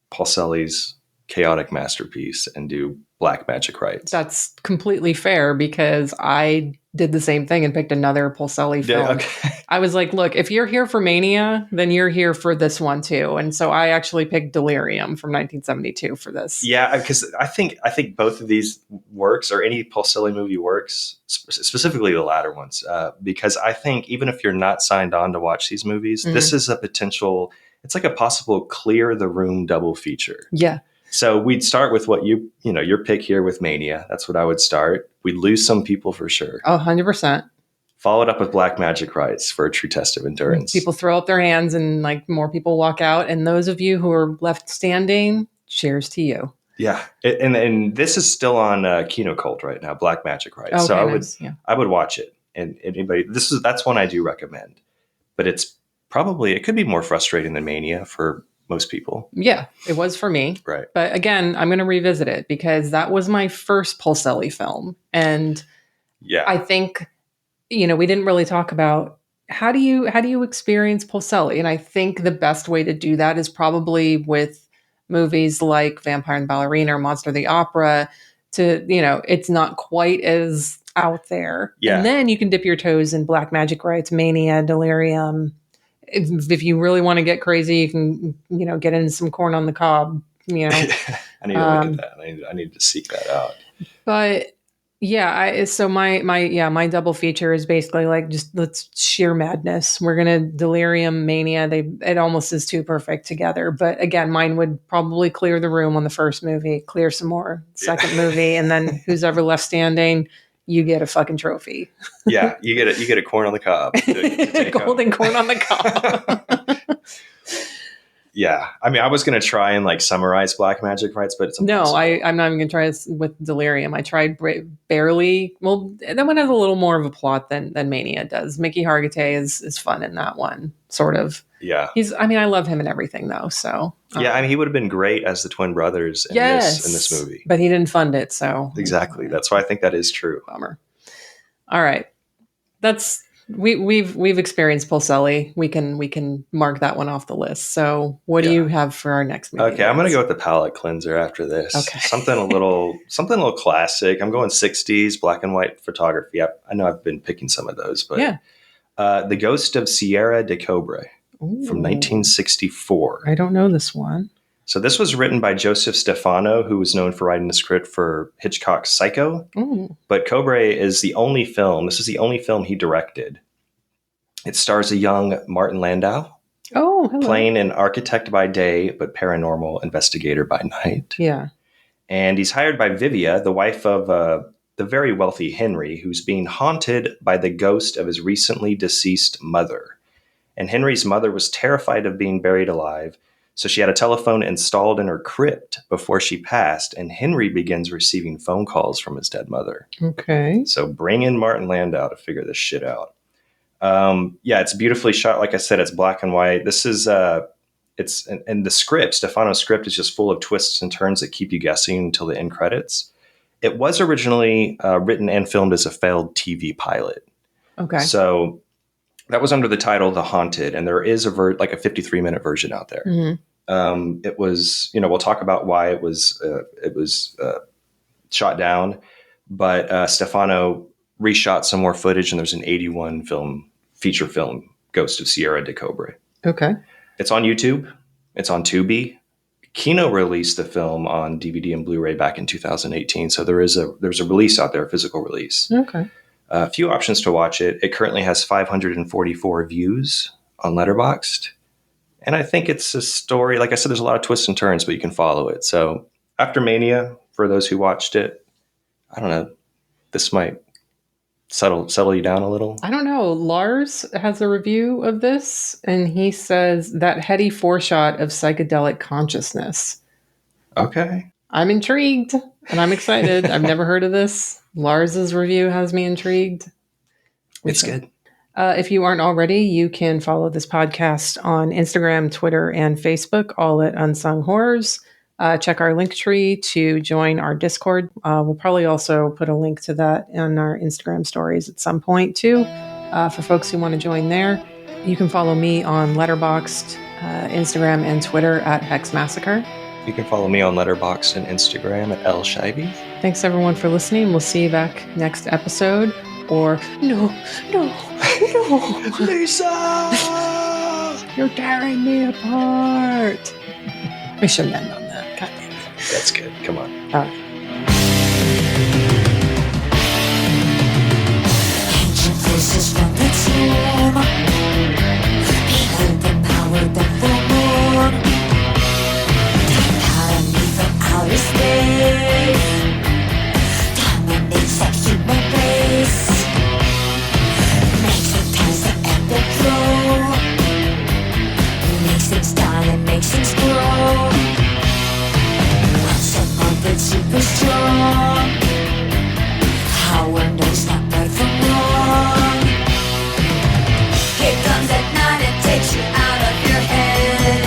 Paul Selly's chaotic masterpiece and do Black Magic Rights. That's completely fair, because I did the same thing and picked another Paul Selly film. Okay. I was like, look, if you're here for Mania, then you're here for this one too. And so I actually picked Delirium from 1972 for this. Yeah, because I think both of these works, or any Paul Selly movie works, specifically the latter ones, because I think even if you're not signed on to watch these movies, this is a potential, it's like a possible clear the room double feature. Yeah. So we'd start with what your pick here with Mania. That's what I would start. We'd lose some people for sure. Oh, 100%. Followed up with Black Magic Rights for a true test of endurance. People throw up their hands and like more people walk out. And those of you who are left standing, cheers to you. Yeah. And this is still on Kino Cult right now, Black Magic Rights. Okay, so I would watch it. And anybody, that's one I do recommend. But it could be more frustrating than Mania for most people. Yeah, it was for me. Right. But again, I'm going to revisit it because that was my first Paul Selly film. And I think, we didn't really talk about how do you experience Paul Selly? And I think the best way to do that is probably with movies like Vampire and the Ballerina or Monster of the Opera. It's not quite as out there. Yeah. And then you can dip your toes in Black Magic Rights, Mania, Delirium. If you really want to get crazy, you can, get into some Corn on the Cob, I need to look at that. I need to seek that out. But my double feature is basically like let's sheer madness. We're going to Delirium, Mania. It almost is too perfect together. But again, mine would probably clear the room on the first movie, clear some more second movie. And then who's ever left standing, you get a fucking trophy. Yeah, you get a corn on the cob. Golden corn on the cob. Yeah, I mean, I was going to try and summarize Black Magic Rights, but it's impossible. No, I'm not even going to try this with Delirium. I tried barely. Well, that one has a little more of a plot than Mania does. Mickey Hargitay is fun in that one, sort of. Yeah, I love him in everything though. So yeah, I mean, he would have been great as the twin brothers in this movie, but he didn't fund it. So exactly, that's why I think that is true. Bummer. All right, that's. We've experienced Paul Selly. We can mark that one off the list. So what do you have for our next movie? Okay, I'm gonna go with the palette cleanser after this. Okay. something a little classic. I'm going 60s black and white photography. I know I've been picking some of those, but The Ghost of Sierra de Cobre from 1964. I don't know this one. So this was written by Joseph Stefano, who was known for writing the script for Hitchcock's Psycho. Ooh. But Cobre is the only film. This is the only film he directed. It stars a young Martin Landau. Oh, hello. Playing an architect by day, but paranormal investigator by night. Yeah. And he's hired by Vivia, the wife of the very wealthy Henry, who's being haunted by the ghost of his recently deceased mother. And Henry's mother was terrified of being buried alive. So she had a telephone installed in her crypt before she passed, and Henry begins receiving phone calls from his dead mother. Okay. So bring in Martin Landau to figure this shit out. Yeah, it's beautifully shot. Like I said, it's black and white. This is it's and the script, Stefano's script, is just full of twists and turns that keep you guessing until the end credits. It was originally written and filmed as a failed TV pilot. Okay. So that was under the title The Haunted, and there is a 53-minute version out there. Mm-hmm. It was, we'll talk about why it was shot down, but Stefano reshot some more footage, and there's an 81 feature film, Ghost of Sierra de Cobre. Okay. It's on YouTube. It's on Tubi. Kino released the film on DVD and Blu-ray back in 2018. So there's a release out there, a physical release. Okay. A few options to watch it. It currently has 544 views on Letterboxd. And I think it's a story, like I said, there's a lot of twists and turns, but you can follow it. So after Mania, for those who watched it, I don't know, this might settle you down a little. I don't know. Lars has a review of this, and he says that heady foreshot of psychedelic consciousness. Okay. I'm intrigued, and I'm excited. I've never heard of this. Lars's review has me intrigued. It's good. If you aren't already, you can follow this podcast on Instagram, Twitter, and Facebook, all at Unsung Horrors. Check our link tree to join our Discord. We'll probably also put a link to that in our Instagram stories at some point too, for folks who want to join there. You can follow me on Letterboxd, Instagram, and Twitter at Hex Massacre. You can follow me on Letterboxd and Instagram at L Shivey. Thanks everyone for listening. We'll see you back next episode. Or no, Lisa! You're tearing me apart. We shouldn't end on that. God damn it. That's good. Come on. All right. Ancient voices from the tomb. Behold the power of the moon. Tyranny from outer space dominates the human race. Makes them ties the epic flow. Makes things die and makes things grow. Someone that's super strong. Power knows not right from wrong. It comes at night and takes you out of your head.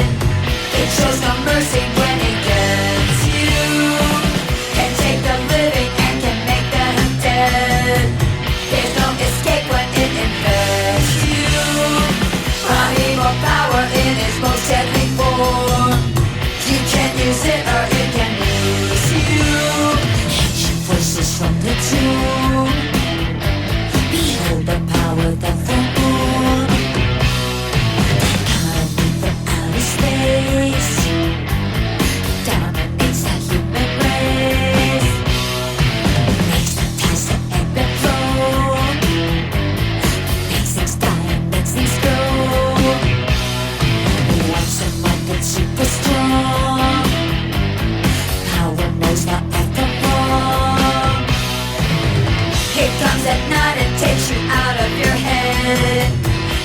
It shows no mercy when it gets you. Can take the living and can make them dead. There's no escape when it infects you. Primeval power in its most deadly form. You can use it or it can lose you. Ancient voices from the tomb. Behold the power that the moon. Economy from outer space dominates the human race. Makes the ties that ebb and flow. Makes things die and makes things grow. Want someone that's super strong. Power knows not right from wrong. It comes at night and takes you out of your head.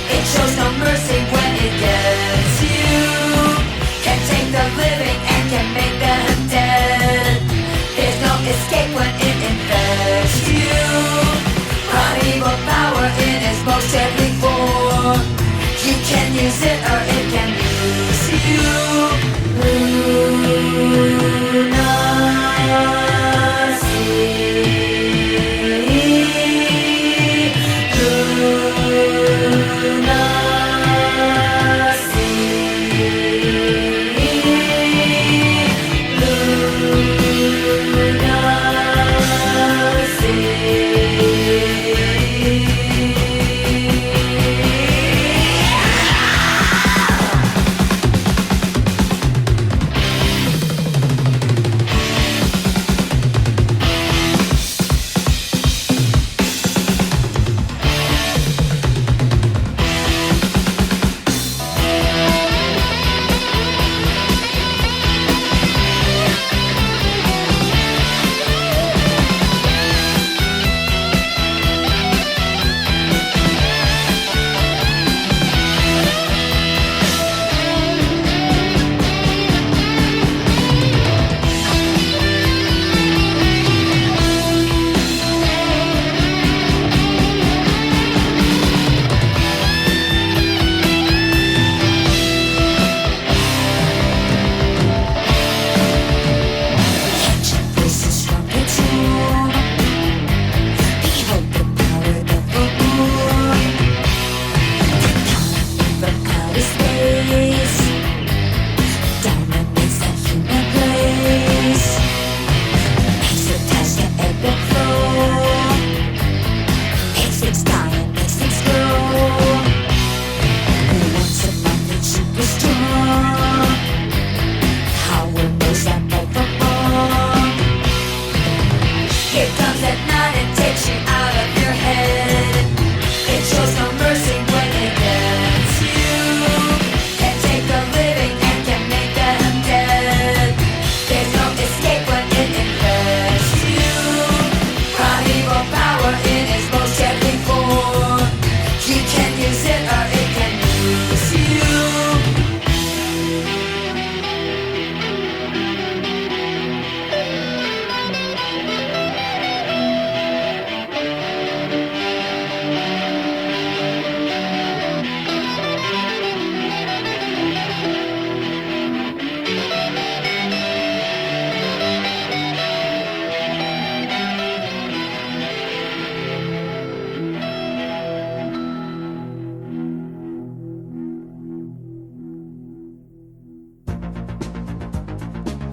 It shows no mercy when it gets you. Can take the living and can make them dead. There's no escape when it infects you. Primeval power in its most deadly form. You can use it or it can lose you.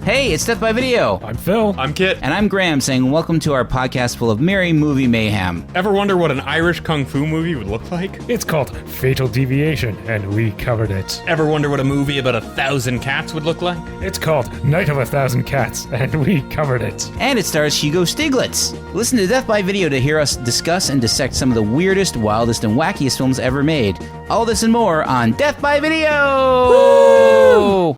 Hey, it's Death by Video. I'm Phil. I'm Kit. And I'm Graham saying welcome to our podcast full of merry movie mayhem. Ever wonder what an Irish kung fu movie would look like? It's called Fatal Deviation, and we covered it. Ever wonder what a movie about 1,000 cats would look like? It's called Night of 1,000 Cats, and we covered it. And it stars Hugo Stiglitz. Listen to Death by Video to hear us discuss and dissect some of the weirdest, wildest, and wackiest films ever made. All this and more on Death by Video! Woo!